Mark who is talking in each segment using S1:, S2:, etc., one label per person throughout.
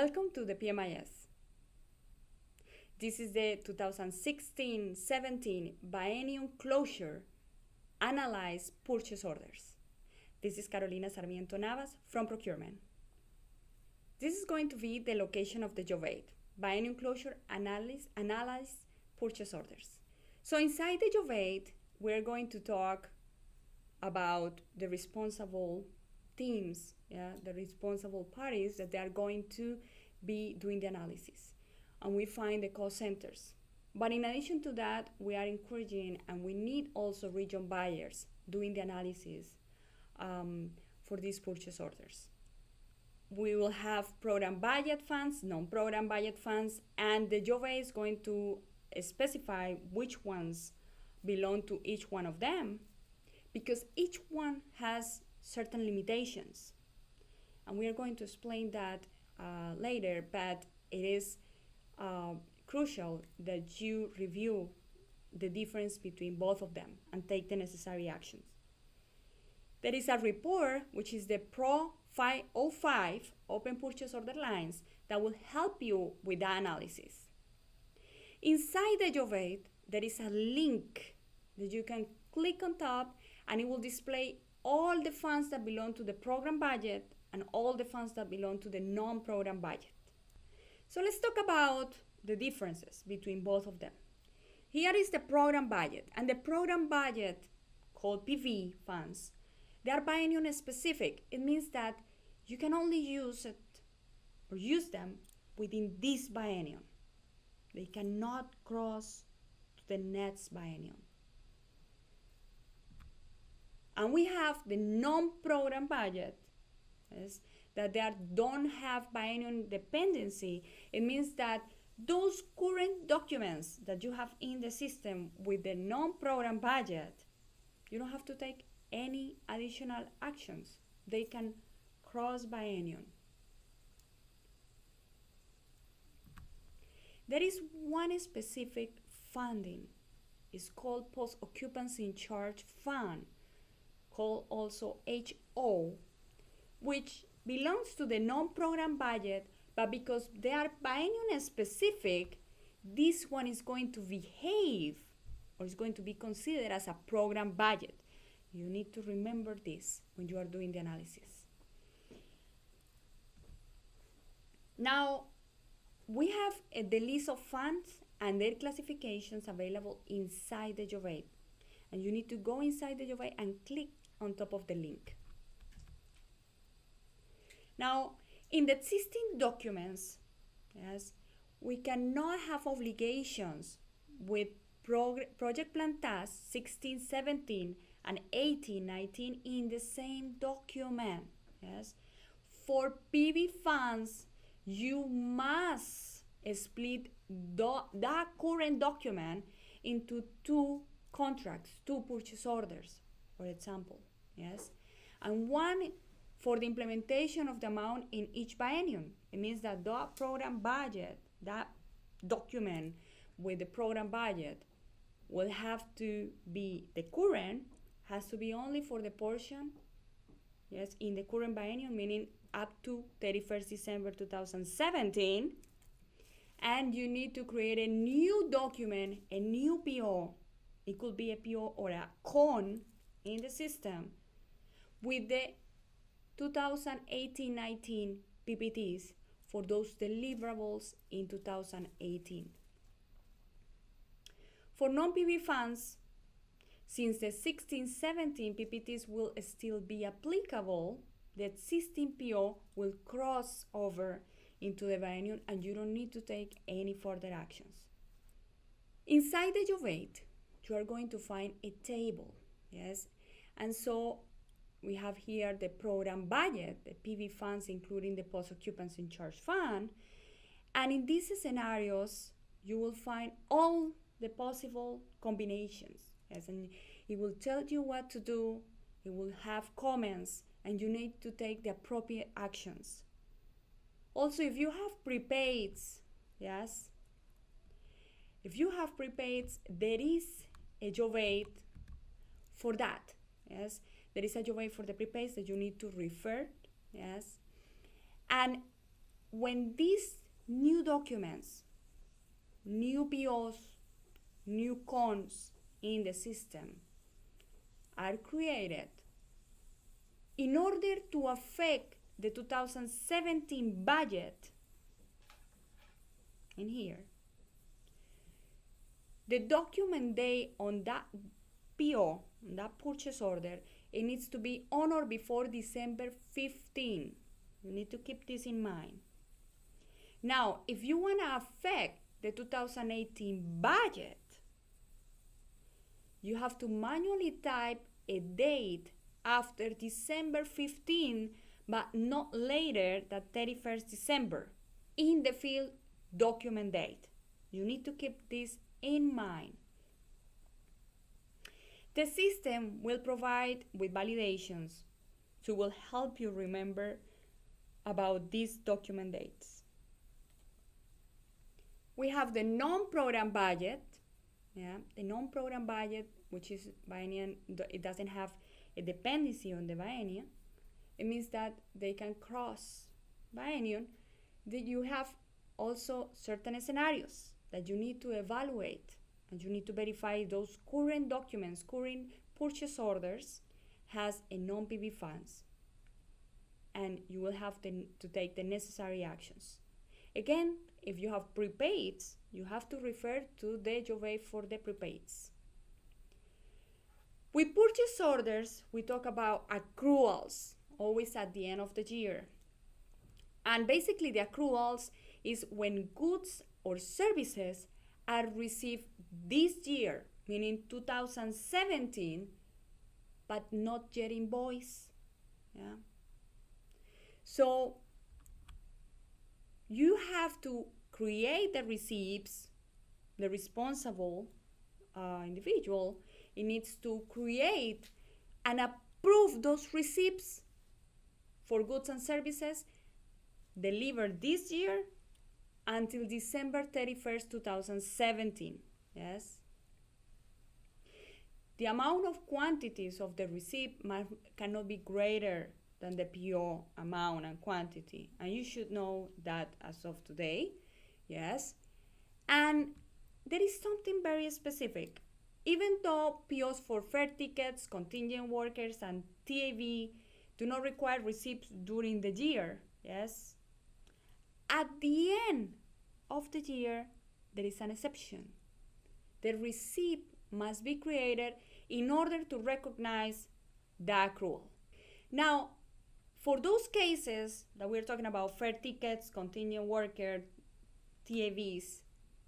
S1: Welcome to the PMIS. This is the 2016-17 Biennium Closure Analyze Purchase Orders. This is Carolina Sarmiento Navas from Procurement. This is going to be the location of the job aid, Biennium Closure Analyze Purchase Orders. So inside the job aid, we're going to talk about the responsible teams, the responsible parties that they are going to be doing the analysis. And we find the cost centers. But in addition to that, we are encouraging and we need also region buyers doing the analysis for these purchase orders. We will have program budget funds, non-program budget funds, and the job aid is going to specify which ones belong to each one of them, because each one has certain limitations. And we are going to explain that later, but it is crucial that you review the difference between both of them and take the necessary actions. There is a report, which is the Pro 505 Open Purchase Order Lines, that will help you with the analysis. Inside the job aid, there is a link that you can click on top, and it will display all the funds that belong to the program budget and all the funds that belong to the non-program budget. So let's talk about the differences between both of them. Here is the program budget, and the program budget, called PV funds, they are biennium specific. It means that you can only use it or use them within this biennium. They cannot cross to the next biennium. And we have the non-program budget, yes, that they don't have biennium dependency. It means that those current documents that you have in the system with the non-program budget, you don't have to take any additional actions. They can cross biennium. There is one specific funding. It's called Post-Occupancy in Charge Fund, called also HO, which belongs to the non-program budget, but because they are biennium specific, this one is going to behave or is going to be considered as a program budget. You need to remember this when you are doing the analysis. Now, we have the list of funds and their classifications available inside the job aid. And you need to go inside the job aid and click on top of the link. Now, in the existing documents, yes, we cannot have obligations with Project Plan Task 1617 and 1819 in the same document. Yes, for PV funds, you must split that current document into two contracts, two purchase orders, for example. Yes, and one for the implementation of the amount in each biennium. It means that that program budget, that document with the program budget, will have to be the current, has to be only for the portion, yes, in the current biennium, meaning up to 31st December 2017. And you need to create a new document, a new PO. It could be a PO or a CON in the system with the 2018-19 PPTs for those deliverables in 2018. For non-PV funds, since the 16-17 PPTs will still be applicable, the existing PO will cross over into the biennium and you don't need to take any further actions. Inside the job aid, you are going to find a table, yes? And so we have here the program budget, the PV funds, including the post-occupancy in charge fund. And in these scenarios, you will find all the possible combinations. Yes, and it will tell you what to do. It will have comments, and you need to take the appropriate actions. Also, if you have prepaids, yes, if you have prepaids, there is a job aid for that. Yes, there is a job aid for the prepaids that you need to refer. Yes, and when these new documents, new POs, new cons in the system are created, in order to affect the 2017 budget, in here, the document date on that PO, that purchase order, it needs to be on or before December 15. You need to keep this in mind. Now, if you want to affect the 2018 budget, you have to manually type a date after December 15, but not later than 31st December in the field document date. You need to keep this in mind. The system will provide with validations, so it will help you remember about these document dates. We have the non-program budget. The non-program budget, which is biennial, it doesn't have a dependency on the biennial. It means that they can cross biennial. That you have also certain scenarios that you need to evaluate, and you need to verify those current documents, current purchase orders has a non-PV funds, and you will have to take the necessary actions. Again, if you have prepaids, you have to refer to the JOVET for the prepaids. With purchase orders, we talk about accruals, always at the end of the year. And basically the accruals is when goods or services are received this year, meaning 2017, but not yet invoiced. So you have to create the receipts. The responsible individual, it needs to create and approve those receipts for goods and services delivered this year until December 31st, 2017. Yes. The amount of quantities of the receipt cannot be greater than the PO amount and quantity. And you should know that as of today. Yes. And there is something very specific. Even though POs for fare tickets, contingent workers, and TAV do not require receipts during the year, yes, at the end of the year, there is an exception. The receipt must be created in order to recognize the accrual. Now, for those cases that we're talking about, fare tickets, contingent worker, TAVs,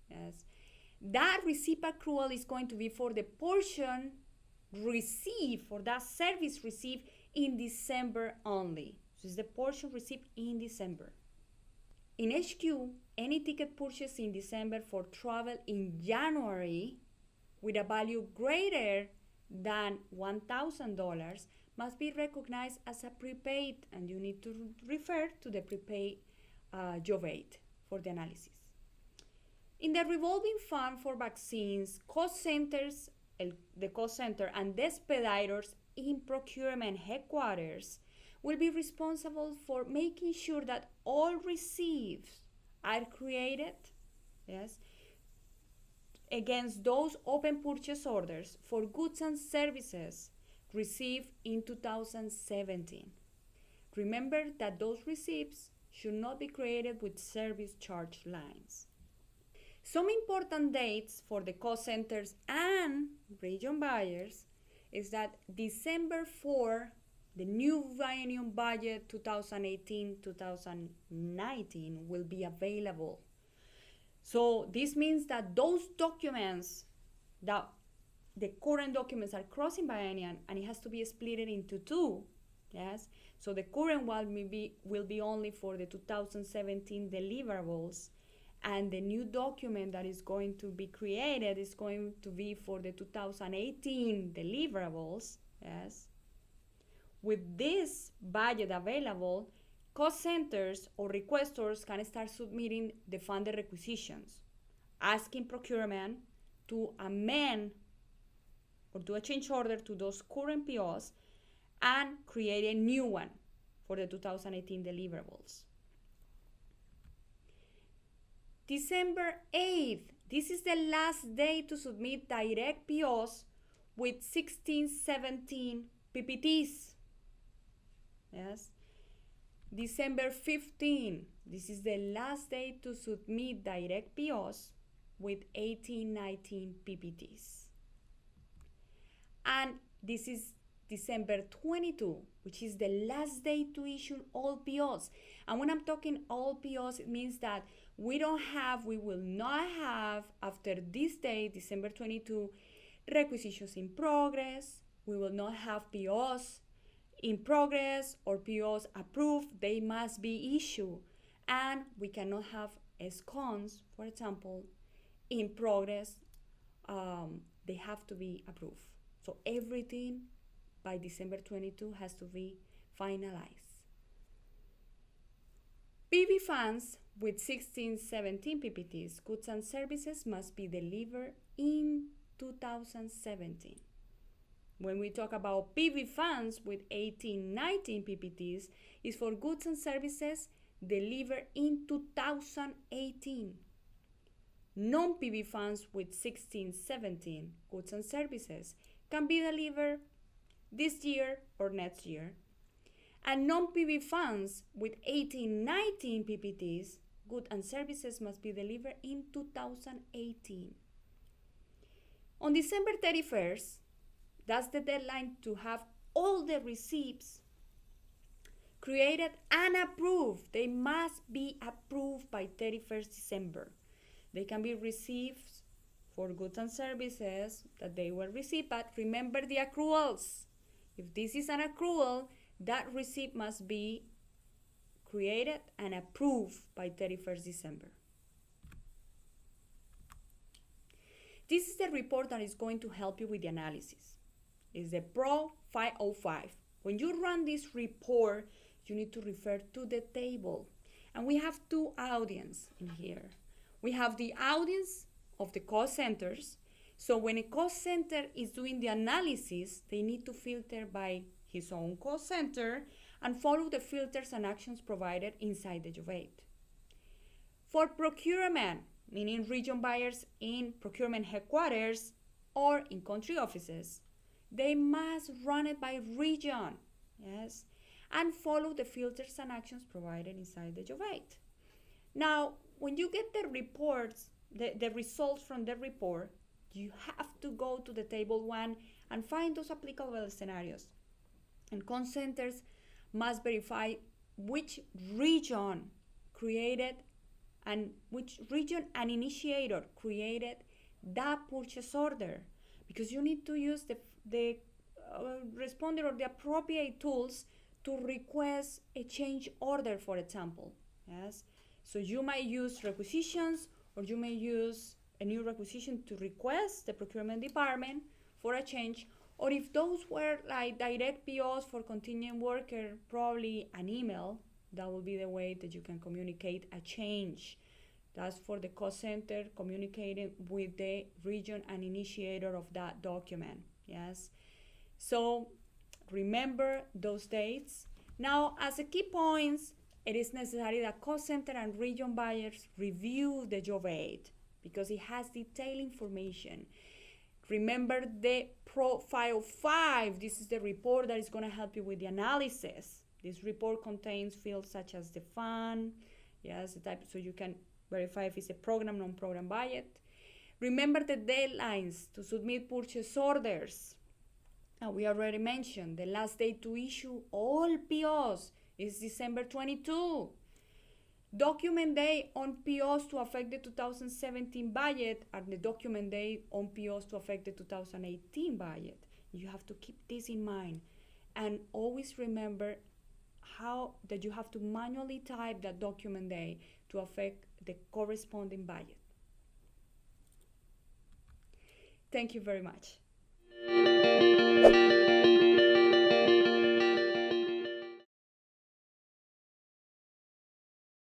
S1: yes, that receipt accrual is going to be for the portion received, for that service received in December only. So it's the portion received in December. In HQ, any ticket purchased in December for travel in January with a value greater than $1,000 must be recognized as a prepaid, and you need to refer to the prepaid JOVET for the analysis. In the revolving fund for vaccines, cost centers, the cost center and the expeditors in procurement headquarters will be responsible for making sure that all receipts are created, yes, against those open purchase orders for goods and services received in 2017. Remember that those receipts should not be created with service charge lines. Some important dates for the cost centers and region buyers is that December 4, the new biennial budget 2018-2019 will be available. So this means that those documents, that the current documents are crossing biennial, and it has to be split into two. Yes. So the current one will be only for the 2017 deliverables, and the new document that is going to be created is going to be for the 2018 deliverables. Yes. With this budget available, cost centers or requestors can start submitting the funded requisitions, asking procurement to amend or do a change order to those current POs and create a new one for the 2018 deliverables. December 8th, this is the last day to submit direct POs with 1617 PPTs. Yes. December 15th, this is the last day to submit direct POs with 1819 PPTs. And this is December 22, which is the last day to issue all POs. And when I'm talking all POs, it means that we will not have, after this day, December 22, requisitions in progress. We will not have POs in progress or POs approved. They must be issued. And we cannot have SCONs, for example, in progress. They have to be approved. So everything by December 22 has to be finalized. PV funds with 1617 PPTs, goods and services, must be delivered in 2017. When we talk about PV funds with 1819 PPTs, is for goods and services delivered in 2018. Non-PV funds with 1617 goods and services can be delivered this year or next year. And non-PV funds with 1819 PPTs, goods and services, must be delivered in 2018. On December 31st, that's the deadline to have all the receipts created and approved. They must be approved by 31st December. They can be received for goods and services that they were received, but remember the accruals. If this is an accrual, that receipt must be created and approved by 31st December. This is the report that is going to help you with the analysis. It's the Pro 505. When you run this report, you need to refer to the table. And we have two audiences in here. We have the audience of the cost centers. So when a cost center is doing the analysis, they need to filter by his own cost center and follow the filters and actions provided inside the Job 8. For procurement, meaning region buyers in procurement headquarters or in country offices, they must run it by region, yes, and follow the filters and actions provided inside the Job 8. Now, when you get the reports, the results from the report, you have to go to the table 1 and find those applicable scenarios. And cost centers must verify which region created and which region and initiator created that purchase order, because you need to use the responder or the appropriate tools to request a change order, for example. Yes, so you might use requisitions, or you may use a new requisition to request the procurement department for a change. Or if those were like direct POs for contingent worker, probably an email. That will be the way that you can communicate a change. That's for the cost center communicating with the region and initiator of that document. Yes. So remember those dates. Now, as a key points, it is necessary that cost center and region buyers review the Job 8 because it has detailed information. Remember the Profile 5. This is the report that is going to help you with the analysis. This report contains fields such as the fund, yes, the type, so you can verify if it's a program, non-program budget. Remember the deadlines to submit purchase orders. And we already mentioned the last day to issue all POs is December 22. Document day on POs to affect the 2017 budget and the document day on POs to affect the 2018 budget. You have to keep this in mind. And always remember how that you have to manually type that document day to affect the corresponding budget. Thank you very much.